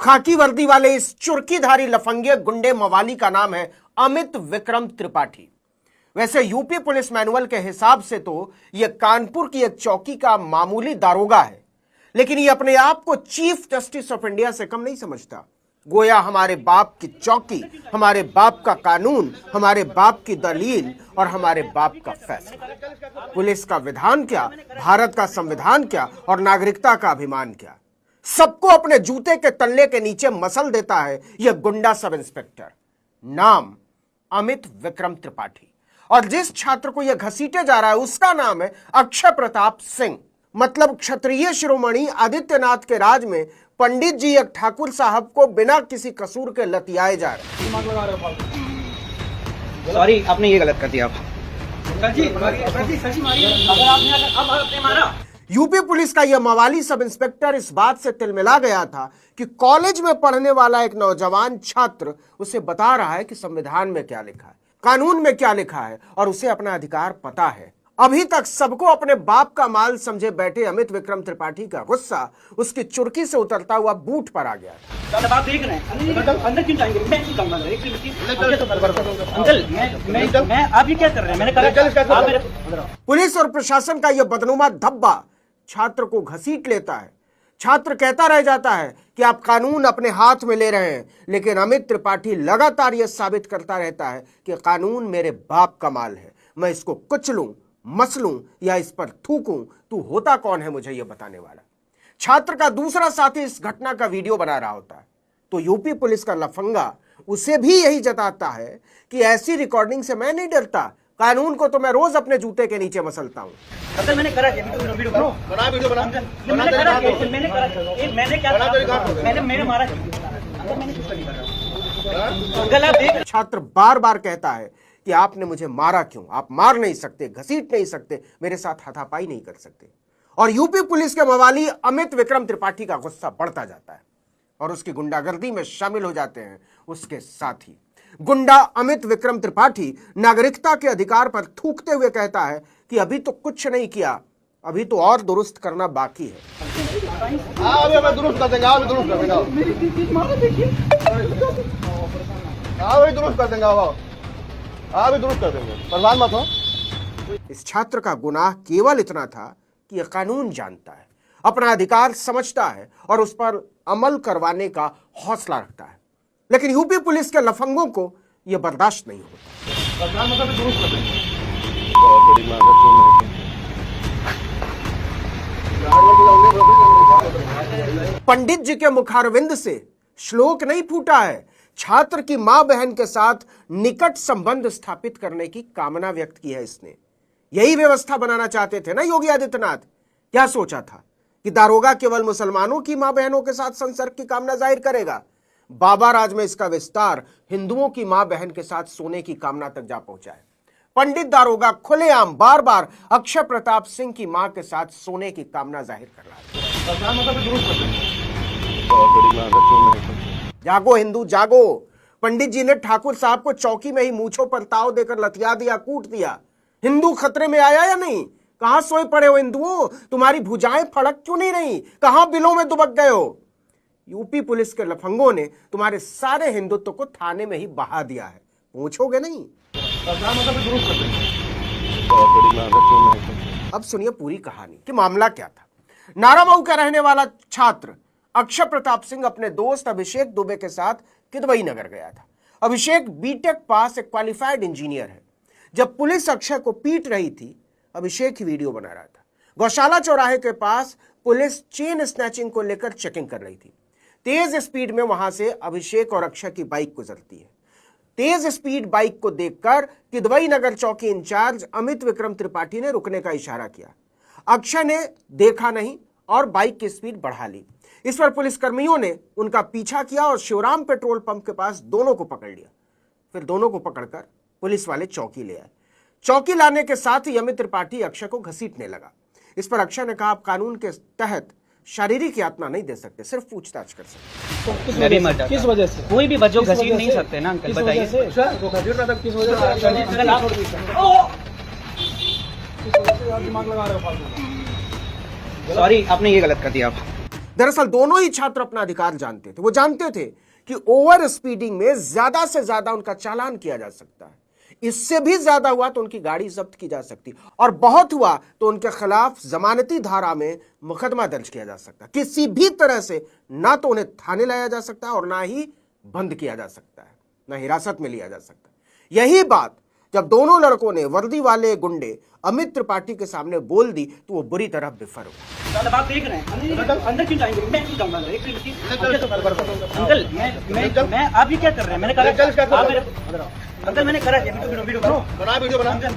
खाकी वर्दी वाले इस चुर्कीधारी लफंगे गुंडे मवाली का नाम है अमित विक्रम त्रिपाठी। वैसे यूपी पुलिस मैनुअल के हिसाब से तो यह कानपुर की एक चौकी का मामूली दारोगा है, लेकिन ये अपने आप को चीफ जस्टिस ऑफ इंडिया से कम नहीं समझता। गोया हमारे बाप की चौकी, हमारे बाप का कानून, हमारे बाप की दलील और हमारे बाप का फैसला। पुलिस का विधान क्या, भारत का संविधान क्या और नागरिकता का अभिमान क्या, सबको अपने जूते के तल्ले के नीचे मसल देता है यह गुंडा सब इंस्पेक्टर। नाम अमित विक्रम त्रिपाठी, और जिस छात्र को यह घसीटे जा रहा है उसका नाम है अक्षय प्रताप सिंह। मतलब क्षत्रिय शिरोमणि आदित्यनाथ के राज में पंडित जी एक ठाकुर साहब को बिना किसी कसूर के लतियाए जा रहे। सॉरी, आपने ये गलत कर दिया। यूपी पुलिस का यह मवाली सब इंस्पेक्टर इस बात से तिलमिला गया था कि कॉलेज में पढ़ने वाला एक नौजवान छात्र उसे बता रहा है कि संविधान में क्या लिखा है, कानून में क्या लिखा है और उसे अपना अधिकार पता है। अभी तक सबको अपने बाप का माल समझे बैठे अमित विक्रम त्रिपाठी का गुस्सा उसकी चुर्की से उतरता हुआ बूट पर आ गया। आप देख रहे हैं अंदर क्यों जाएंगे? अंकल, मैं आप ये क्या कर रहे हैं? मैंने कहा पुलिस और प्रशासन का यह बदनुमा धब्बा छात्र को घसीट लेता है। छात्र कहता रह जाता है कि आप कानून अपने हाथ में ले रहे हैं, लेकिन अमित त्रिपाठी लगातार यह साबित करता रहता है कि कानून मेरे बाप का माल है, मैं इसको कुचलूं, मसलूं या इस पर थूकूं, तू होता कौन है मुझे यह बताने वाला। छात्र का दूसरा साथी इस घटना का वीडियो बना रहा होता है तो यूपी पुलिस का लफंगा उसे भी यही जताता है कि ऐसी रिकॉर्डिंग से मैं नहीं डरता, कानून को तो मैं रोज अपने जूते के नीचे मसलता हूं। मैंने करा क्या? वीडियो बना, मैंने करा क्या? मैंने क्या करा? मैंने मारा क्या? मैंने कुछ नहीं करा। अंकल आप देख। छात्र बार बार कहता है कि आपने मुझे मारा क्यों? आप मार नहीं सकते, घसीट नहीं सकते, मेरे साथ हाथापाई नहीं कर सकते। और यूपी पुलिस के मवाली अमित विक्रम त्रिपाठी का गुस्सा बढ़ता जाता है और उसकी गुंडागर्दी में शामिल हो जाते हैं उसके साथी। गुंडा अमित विक्रम त्रिपाठी नागरिकता के अधिकार पर थूकते हुए कहता है कि अभी तो कुछ नहीं किया, अभी तो और दुरुस्त करना बाकी है। अभी दुरुस्त कर देंगे, अभी दुरुस्त कर देंगे, अभी दुरुस्त कर देंगे, अभी दुरुस्त कर देंगे, परवान मत हो। इस छात्र का गुनाह केवल इतना था कि यह कानून जानता है, अपना अधिकार समझता है और उस पर अमल करवाने का हौसला रखता है, लेकिन यूपी पुलिस के लफंगों को यह बर्दाश्त नहीं होता। पंडित जी के मुखारविंद से श्लोक नहीं फूटा है, छात्र की मां बहन के साथ निकट संबंध स्थापित करने की कामना व्यक्त की है इसने। यही व्यवस्था बनाना चाहते थे ना योगी आदित्यनाथ? क्या सोचा था कि दारोगा केवल मुसलमानों की मां बहनों के साथ संसर्ग की कामना जाहिर करेगा? बाबा राज में इसका विस्तार हिंदुओं की मां बहन के साथ सोने की कामना तक जा पहुंचा है। पंडित दारोगा खुलेआम बार बार अक्षय प्रताप सिंह की मां के साथ सोने की कामना जाहिर कर रहा है। जागो हिंदू जागो। पंडित जी ने ठाकुर साहब को चौकी में ही मूंछों पर ताव देकर लतिया दिया, कूट दिया। हिंदू खतरे में आया या नहीं? कहां सोए पड़े हो हिंदुओं? तुम्हारी भुजाएं फड़क क्यों नहीं रही? कहां बिलों में दुबक गए हो? यूपी पुलिस के लफंगों ने तुम्हारे सारे हिंदुत्व को थाने में ही बहा दिया है, पूछोगे नहीं। अब सुनिए पूरी कहानी कि मामला क्या था। नारामऊ का रहने वाला छात्र अक्षय प्रताप सिंह अपने दोस्त अभिषेक दुबे के साथ किदवई नगर गया था। अभिषेक बीटेक पास एक क्वालिफाइड इंजीनियर है। जब पुलिस अक्षय को पीट रही थी, अभिषेक ही वीडियो बना रहा था। गौशाला चौराहे के पास पुलिस चेन स्नैचिंग को लेकर चेकिंग कर रही थी। तेज स्पीड में वहां से अभिषेक और अक्षय की बाइक गुजरती है। तेज स्पीड बाइक को देखकर किदवई नगर चौकी इंचार्ज अमित विक्रम त्रिपाठी ने रुकने का इशारा किया। अक्षय ने देखा नहीं और बाइक की स्पीड बढ़ा ली। इस पर पुलिस कर्मियों ने उनका पीछा किया और शिवराम पेट्रोल पंप के पास दोनों को पकड़ लिया। फिर दोनों को पकड़कर पुलिस वाले चौकी ले आए। चौकी लाने के साथ ही अमित त्रिपाठी अक्षय को घसीटने लगा। इस पर अक्षय ने कहा, आप कानून के तहत शारीरिक यातना नहीं दे सकते, सिर्फ पूछताछ कर सकते। किस वजह से? कोई भी बच्चों घसीट नहीं सकते ना अंकल, बताइए। दिमाग लगा रहे हो। सॉरी, आपने ये गलत कर दिया। दरअसल दोनों ही छात्र अपना अधिकार जानते थे। वो जानते थे कि ओवर स्पीडिंग में ज्यादा से ज्यादा उनका चालान किया जा सकता है, इससे भी ज्यादा हुआ तो उनकी गाड़ी जब्त की जा सकती, और बहुत हुआ तो उनके खिलाफ जमानती धारा में मुकदमा दर्ज किया जा सकता। किसी भी तरह से ना तो उन्हें थाने लाया जा सकता है और ना ही बंद किया जा सकता है, ना हिरासत में लिया जा सकता है। यही बात जब दोनों लड़कों ने वर्दी वाले गुंडे अमित त्रिपाठी के सामने बोल दी तो वो बुरी तरह बिफर हुआ। मतलब आप देख रहे हैं अंदर क्यों जाएंगे? मैं क्यों जाऊंगा अंदर? एक अंकल मैं आप ये क्या कर रहे हैं? मैंने करा अंकल मैंने करा वीडियो बनो बना वीडियो बना मैंने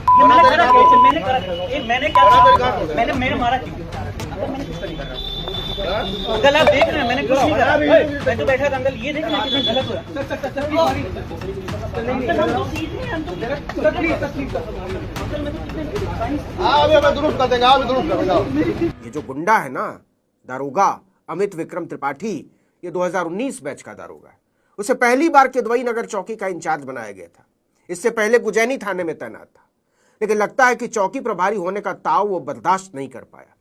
करा मैंने करा मैंने क्या मैंने मेरे मारा अंकल मैंने कुछ नहीं कर रहा अंकल आप देख रहे हैं मैंने कुछ नहीं करा मैं तो बैठा था अंकल ये देख रहे हैं कितना गलत हो रहा अभी मैं दुरुस्त कर देंगे, अभी दुरुस्त कर देंगे। ये जो गुंडा है ना दारोगा अमित विक्रम त्रिपाठी, ये 2019 बैच का दारोगा है। उसे पहली बार किदवई नगर चौकी का इंचार्ज बनाया गया था। इससे पहले गुजैनी थाने में तैनात था, लेकिन लगता है कि चौकी प्रभारी होने का ताव वो बर्दाश्त नहीं कर पाया।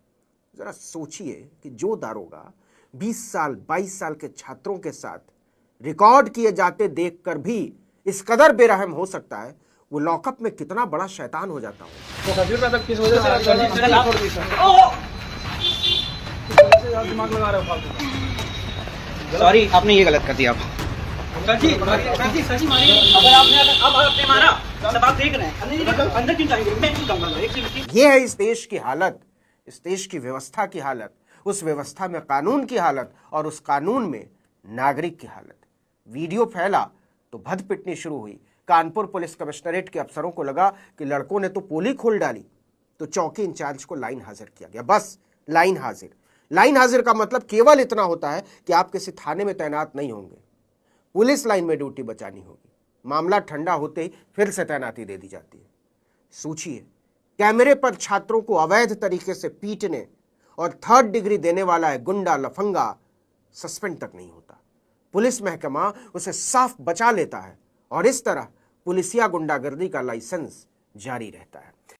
जरा सोचिए कि जो दारोगा 20 साल 22 साल के छात्रों के साथ रिकॉर्ड किए जाते देखकर भी इस कदर बेरहम हो सकता है, वो लॉकअप में कितना बड़ा शैतान हो जाता हो। सॉरी आपने ये गलत कर दिया। सर जी अगर आपने मारा सब आप देख रहे हैं अंदर क्यों जाएंगे? मैं क्यों जाऊंगा? ये है इस देश की हालत, इस देश की व्यवस्था की हालत, उस व्यवस्था में कानून की हालत और उस कानून में नागरिक की हालत। वीडियो फैला तो भद पिटनी शुरू हुई। कानपुर पुलिस कमिश्नरेट के अफसरों को लगा कि लड़कों ने तो पोली खोल डाली, तो चौकी इंचार्ज को लाइन हाजिर किया गया। बस लाइन हाजिर। लाइन हाजिर का मतलब केवल इतना होता है कि आप किसी थाने में तैनात नहीं होंगे, पुलिस लाइन में ड्यूटी बचानी होगी। मामला ठंडा होते ही फिर से तैनाती दे दी जाती है। सोचिए, कैमरे पर छात्रों को अवैध तरीके से पीटने और 3rd डिग्री देने वाला है गुंडा लफंगा, सस्पेंड तक नहीं होता। पुलिस महकमा उसे साफ बचा लेता है और इस तरह पुलिसिया गुंडागर्दी का लाइसेंस जारी रहता है।